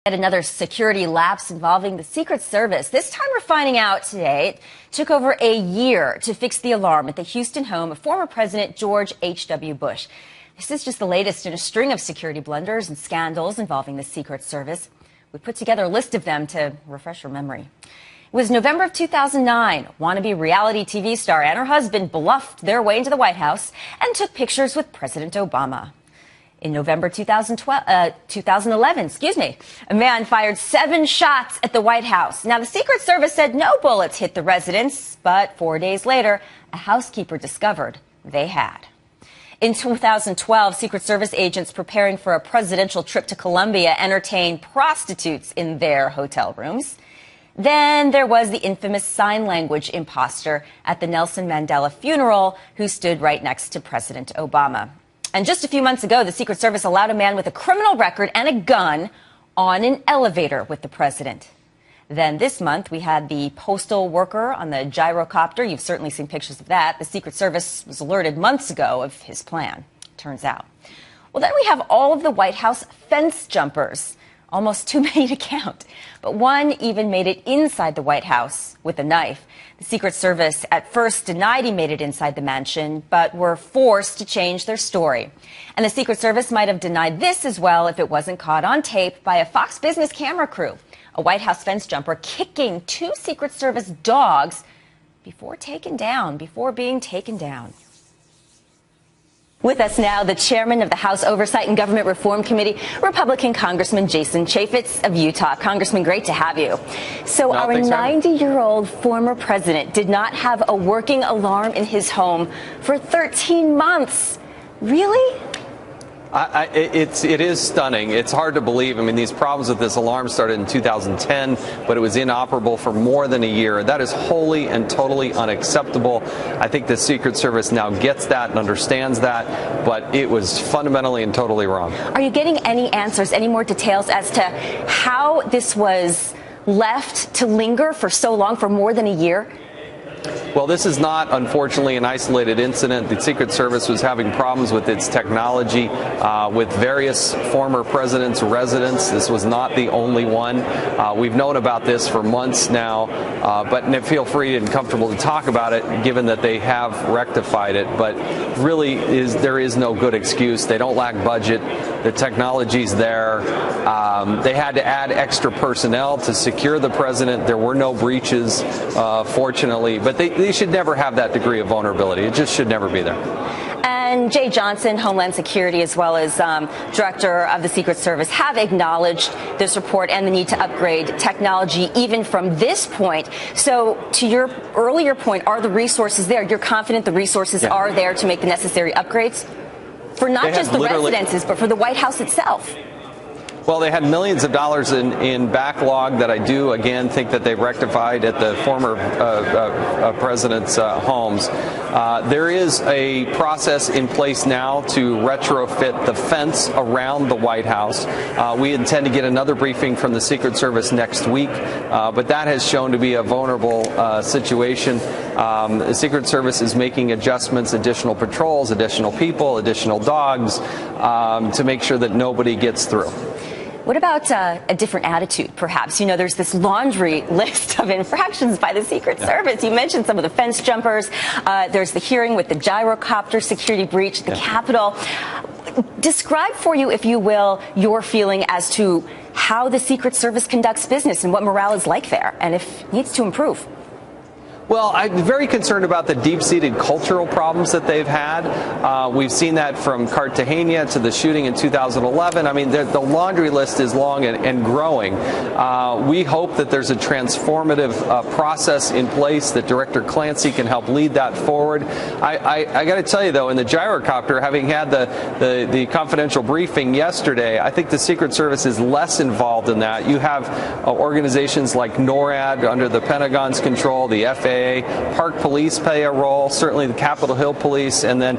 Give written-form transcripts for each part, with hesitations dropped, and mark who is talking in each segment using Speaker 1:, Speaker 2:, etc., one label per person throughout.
Speaker 1: Yet another security lapse involving the Secret Service. This time we're finding out today it took over a year to fix the alarm at the Houston home of former President George H.W. Bush. This is just the latest in a string of security blunders and scandals involving the Secret Service. We put together a list of them to refresh your memory. It was November of 2009. Wannabe reality TV star and her husband bluffed their way into the White House and took pictures with President Obama. In November 2011, a man fired 7 shots at the White House. Now, the Secret Service said no bullets hit the residence, but 4 days later, a housekeeper discovered they had. In 2012, Secret Service agents preparing for a presidential trip to Colombia entertained prostitutes in their hotel rooms. Then there was the infamous sign language imposter at the Nelson Mandela funeral who stood right next to President Obama. And just a few months ago, the Secret Service allowed a man with a criminal record and a gun on an elevator with the president. Then this month, we had the postal worker on the gyrocopter. You've certainly seen pictures of that. The Secret Service was alerted months ago of his plan, turns out. Well, then we have all of the White House fence jumpers. Almost too many to count. But one even made it inside the White House with a knife. The Secret Service at first denied he made it inside the mansion, but were forced to change their story. And the Secret Service might have denied this as well if it wasn't caught on tape by a Fox Business camera crew. A White House fence jumper kicking 2 Secret Service dogs before being taken down. With us now, the chairman of the House Oversight and Government Reform Committee, Republican Congressman Jason Chaffetz of Utah. Congressman, great to have you. So our 90-year-old former president did not have a working alarm in his home for 13 months. Really?
Speaker 2: It is stunning. It's hard to believe. I mean, these problems with this alarm started in 2010, but it was inoperable for more than a year. That is wholly and totally unacceptable. I think the Secret Service now gets that and understands that, but it was fundamentally and totally wrong. Are
Speaker 1: you getting any answers, any more details as to how this was left to linger for so long, for more than a year?
Speaker 2: Well, this is not, unfortunately, an isolated incident. The Secret Service was having problems with its technology with various former presidents' residents. This was not the only one. We've known about this for months now, but feel free and comfortable to talk about it, given that they have rectified it. But really, there is no good excuse. They don't lack budget. The technology's there. They had to add extra personnel to secure the president. There were no breaches, fortunately. But they should never have that degree of vulnerability. It just should never be there.
Speaker 1: And Jay Johnson, Homeland Security, as well as Director of the Secret Service, have acknowledged this report and the need to upgrade technology even from this point. So to your earlier point, are the resources there? You're confident the resources are there to make the necessary upgrades? For not just the residences, but for the White House itself?
Speaker 2: Well, they had millions of dollars in backlog that I do, again, think that they've rectified at the former president's homes. There is a process in place now to retrofit the fence around the White House. We intend to get another briefing from the Secret Service next week, but that has shown to be a vulnerable situation. The Secret Service is making adjustments, additional patrols, additional people, additional dogs, to make sure that nobody gets through.
Speaker 1: What about a different attitude, perhaps? You know, there's this laundry list of infractions by the Secret Service. You mentioned some of the fence jumpers. There's the hearing with the gyrocopter security breach, the Capitol. Describe for you, if you will, your feeling as to how the Secret Service conducts business and what morale is like there, and if it needs to improve.
Speaker 2: Well, I'm very concerned about the deep-seated cultural problems that they've had. We've seen that from Cartagena to the shooting in 2011. I mean, the laundry list is long and growing. We hope that there's a transformative process in place, that Director Clancy can help lead that forward. I got to tell you, though, in the gyrocopter, having had the confidential briefing yesterday, I think the Secret Service is less involved in that. You have organizations like NORAD under the Pentagon's control, the FAA, Park Police play a role, certainly the Capitol Hill Police, and then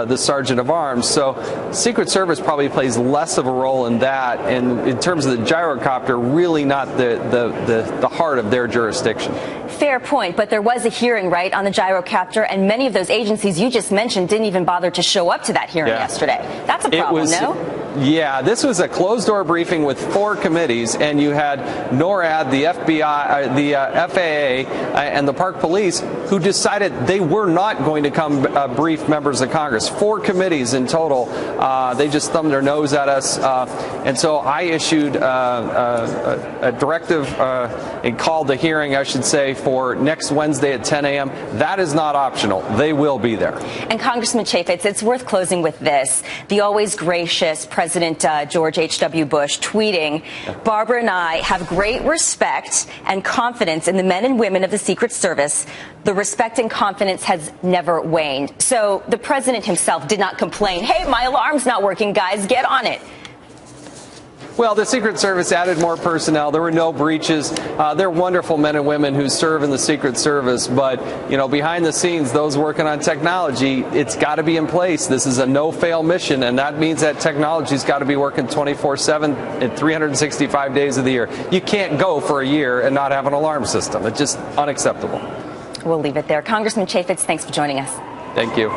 Speaker 2: the Sergeant of Arms. So Secret Service probably plays less of a role in that, and in terms of the gyrocopter, really not the heart of their jurisdiction.
Speaker 1: Fair point, but there was a hearing, right, on the gyrocopter, and many of those agencies you just mentioned didn't even bother to show up to that hearing yesterday. That's a problem, no?
Speaker 2: Yeah, this was a closed-door briefing with 4 committees, and you had NORAD, the FBI, the FAA, and the Park Police, who decided they were not going to come brief members of Congress. 4 committees in total. They just thumbed their nose at us, and so I issued a directive and called the hearing, I should say, for next Wednesday at 10 a.m. That is not optional. They will be there.
Speaker 1: And Congressman Chaffetz, it's worth closing with this. The always gracious President George H.W. Bush tweeting, "Barbara and I have great respect and confidence in the men and women of the Secret Service. The respect and confidence has never waned." So the president himself did not complain, "Hey, my alarm's not working, guys, get on it."
Speaker 2: Well, the Secret Service added more personnel. There were no breaches. They're wonderful men and women who serve in the Secret Service. But, you know, behind the scenes, those working on technology, it's got to be in place. This is a no-fail mission, and that means that technology's got to be working 24/7 and 365 days of the year. You can't go for a year and not have an alarm system. It's just unacceptable.
Speaker 1: We'll leave it there. Congressman Chaffetz, thanks for joining us.
Speaker 2: Thank you.